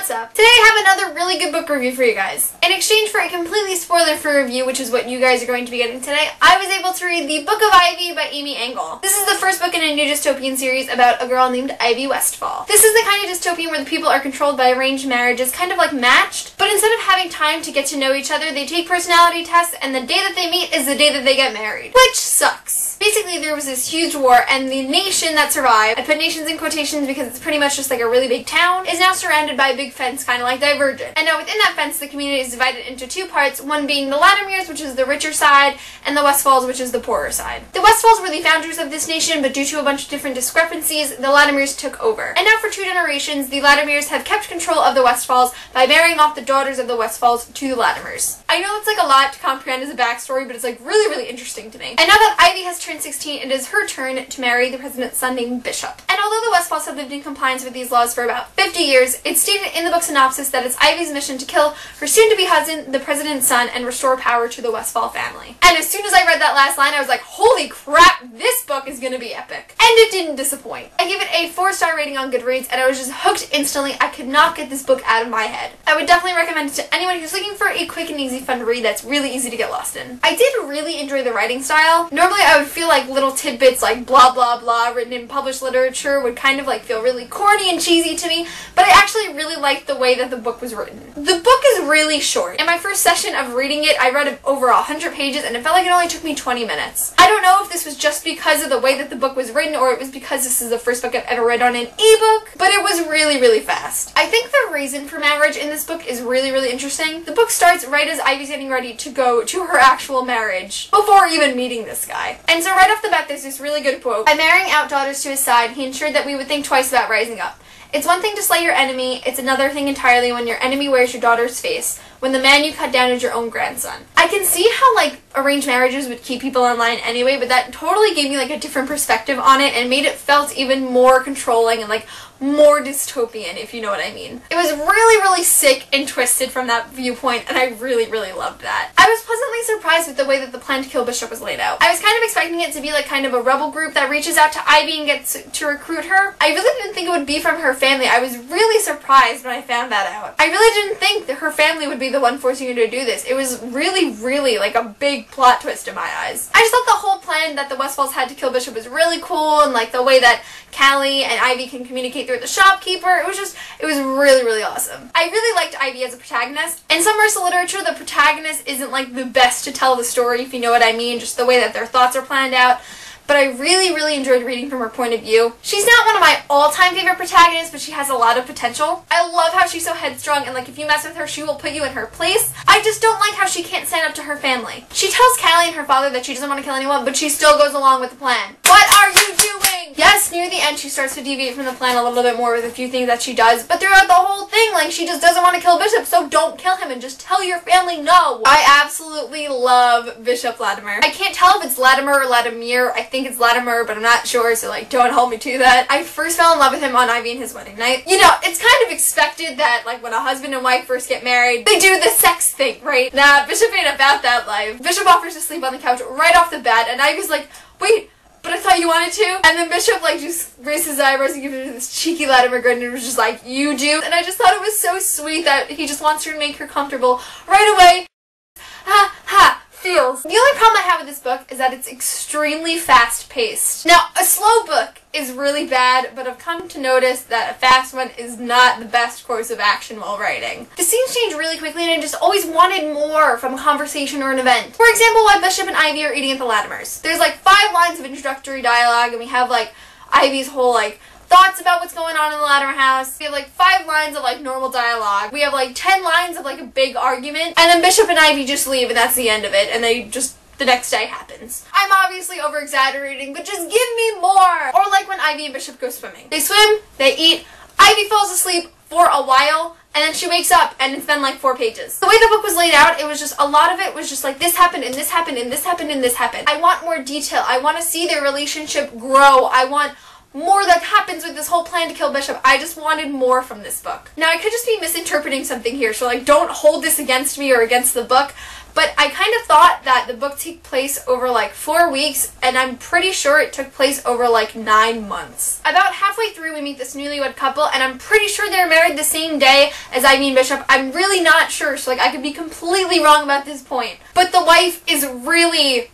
What's up? Today I have another really good book review for you guys. In exchange for a completely spoiler-free review, which is what you guys are going to be getting today, I was able to read The Book of Ivy by Engel. This is the first book in a new dystopian series about a girl named Ivy Westfall. This is the kind of dystopian where the people are controlled by arranged marriages, kind of like Matched, but instead of having time to get to know each other, they take personality tests, and the day that they meet is the day that they get married. Which sucks. Basically, there was this huge war, and the nation that survived, I put nations in quotations because it's pretty much just like a really big town, is now surrounded by a big fence, kind of like Divergent. And now within that fence, the community is divided into two parts, one being the Latimers, which is the richer side, and the Westfalls, which is the poorer side. The Westfalls were the founders of this nation, but due to a bunch of different discrepancies, the Latimers took over. And now for 2 generations, the Latimers have kept control of the Westfalls by marrying off the daughters of the Westfalls to the Latimers. I know it's like a lot to comprehend as a backstory, but it's like really interesting to me. And now that Ivy has turned 16, it is her turn to marry the president's son named Bishop. And although the Westfalls have lived in compliance with these laws for about 50 years, it's stated in the book synopsis that it's Ivy's mission to kill her soon-to-be husband, the president's son, and restore power to the Westfall family. And as soon as I read that last line, I was like, holy crap, this book is gonna be epic. And it didn't disappoint. I gave it a 4-star rating on Goodreads, and I was just hooked instantly. I could not get this book out of my head. I would definitely recommend it to anyone who's looking for a quick and easy fun read that's really easy to get lost in. I did really enjoy the writing style. Normally I would feel like little tidbits like blah blah blah written in published literature would kind of like feel really corny and cheesy to me, but I actually really liked the way that the book was written. The book is really short. In my first session of reading it, I read over 100 pages and it felt like it only took me 20 minutes. I don't know if this was just because of the way that the book was written or it was because this is the first book I've ever read on an ebook, but it was really fast. I think the reason for marriage in this book is really interesting. The book starts right as Ivy's getting ready to go to her actual marriage before even meeting this guy. And so right off the bat there's this really good quote. By marrying out daughters to his side, he ensured that we would think twice about rising up. It's one thing to slay your enemy, it's another thing entirely when your enemy wears your daughter's face, when the man you cut down is your own grandson. I can see how like arranged marriages would keep people online anyway, but that totally gave me like a different perspective on it and made it felt even more controlling and like more dystopian, if you know what I mean. It was really sick and twisted from that viewpoint, and I really loved that. I was pleasantly surprised with the way that the plan to kill Bishop was laid out. I was kind of expecting it to be like kind of a rebel group that reaches out to Ivy and gets to recruit her. I really didn't think it would be from her family. I was really surprised when I found that out. I really didn't think that her family would be the one forcing her to do this. It was really like a big plot twist in my eyes. I just thought the whole plan that the Westfalls had to kill Bishop was really cool, and like the way that Callie and Ivy can communicate through the shopkeeper. It was really awesome. I really liked Ivy as a protagonist. In some Marissa literature, the protagonist isn't like the best to tell the story, if you know what I mean, just the way that their thoughts are planned out. But I really enjoyed reading from her point of view. She's not one of my all-time favorite protagonists, but she has a lot of potential. I love how she's so headstrong, and like if you mess with her, she will put you in her place. I just don't like how she can't stand up to her family. She tells Callie and her father that she doesn't want to kill anyone, but she still goes along with the plan. What are you doing? Yes, near the end she starts to deviate from the plan a little bit more with a few things that she does, but throughout the whole thing, like, she just doesn't want to kill Bishop, so don't kill him and just tell your family no. I absolutely love Bishop Latimer. I can't tell if it's Latimer or Latimere. I think it's Latimer, but I'm not sure, so like don't hold me to that. I first fell in love with him on Ivy and his wedding night. You know, it's kind of expected that like when a husband and wife first get married, they do the sex thing, right? Nah, Bishop ain't about that life. Bishop offers to sleep on the couch right off the bat, and Ivy's like, wait, but I thought you wanted to? And then Bishop like just raised his eyebrows and gave her this cheeky Latimer grin and was just like, you do? And I just thought it was so sweet that he just wants her to make her comfortable right away. Feels. The only problem I have with this book is that it's extremely fast-paced. Now, a slow book is really bad, but I've come to notice that a fast one is not the best course of action while writing. The scenes change really quickly, and I just always wanted more from a conversation or an event. For example, while Bishop and Ivy are eating at the Latimers. There's like 5 lines of introductory dialogue, and we have like Ivy's whole like thoughts about what's going on in the Latimer house. We have like 5 lines of like normal dialogue. We have like 10 lines of like a big argument. And then Bishop and Ivy just leave and that's the end of it. And they just, the next day happens. I'm obviously over-exaggerating, but just give me more! Or like when Ivy and Bishop go swimming. They swim, they eat, Ivy falls asleep for a while, and then she wakes up and it's been like 4 pages. The way the book was laid out, it was just, a lot of it was just like this happened and this happened and this happened and this happened. I want more detail. I want to see their relationship grow. I want more that happens with this whole plan to kill Bishop. I just wanted more from this book. Now, I could just be misinterpreting something here, so like don't hold this against me or against the book, but I kind of thought that the book took place over like 4 weeks, and I'm pretty sure it took place over like 9 months. About halfway through, we meet this newlywed couple, and I'm pretty sure they're married the same day as Ivy and Bishop. I'm really not sure, so like I could be completely wrong about this point. But the wife is really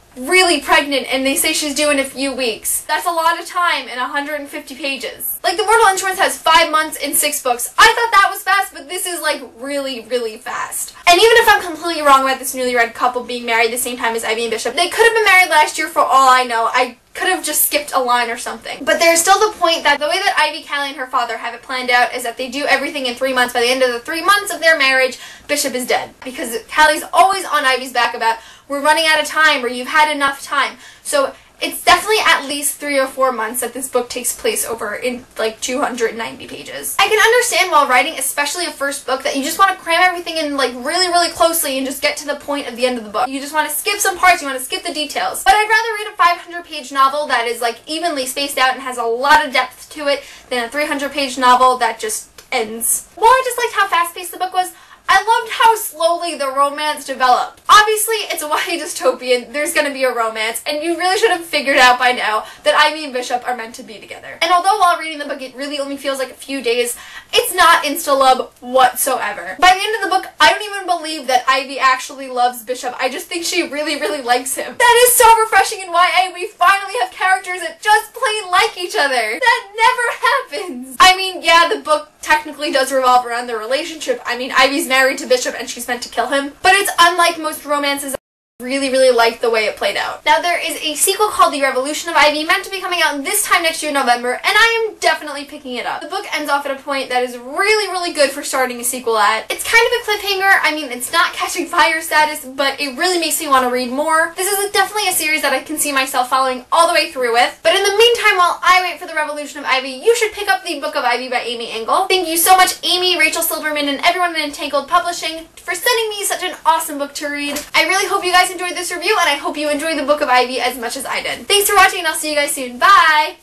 pregnant, and they say she's due in a few weeks. That's a lot of time in 150 pages. Like, the Mortal Instruments has 5 months and 6 books. I thought that was fast, but this is like really fast. And even if I'm completely wrong about this newlywed couple being married the same time as Ivy and Bishop, they could have been married last year for all I know. I could have just skipped a line or something. But there's still the point that the way that Ivy, Callie, and her father have it planned out is that they do everything in 3 months. By the end of the 3 months of their marriage, Bishop is dead. Because Callie's always on Ivy's back about, we're running out of time, or you've had enough time. So it's definitely at least 3 or 4 months that this book takes place over in like 290 pages. I can understand while writing, especially a first book, that you just want to cram everything in like really closely and just get to the point of the end of the book. You just want to skip some parts, you want to skip the details. But I'd rather read a 500-page novel that is like evenly spaced out and has a lot of depth to it than a 300-page novel that just ends. While I just liked how fast-paced the book was, I loved how slowly the romance developed. Obviously, it's a YA dystopian, there's gonna be a romance, and you really should have figured out by now that Ivy and Bishop are meant to be together. And although while reading the book it really only feels like a few days, it's not insta-love whatsoever. By the end of the book, I don't even believe that Ivy actually loves Bishop. I just think she really likes him. That is so refreshing in YA. We finally have characters that just plain like each other. That never happens. I mean, yeah, the book technically does revolve around their relationship. I mean, Ivy's married to Bishop and she's meant to kill him. But it's unlike most romances. Really liked the way it played out. Now, there is a sequel called The Revolution of Ivy meant to be coming out this time next year in November, and I am definitely picking it up. The book ends off at a point that is really good for starting a sequel at. It's kind of a cliffhanger. I mean, it's not catching fire status, but it really makes me want to read more. This is definitely a series that I can see myself following all the way through with. But in the meantime, while I wait for The Revolution of Ivy, you should pick up The Book of Ivy by Amy Engel. Thank you so much, Amy, Rachel Silverman, and everyone at Entagled Publishing for sending me such an awesome book to read. I really hope you guys enjoyed this review, and I hope you enjoyed The Book of Ivy as much as I did. Thanks for watching, and I'll see you guys soon. Bye!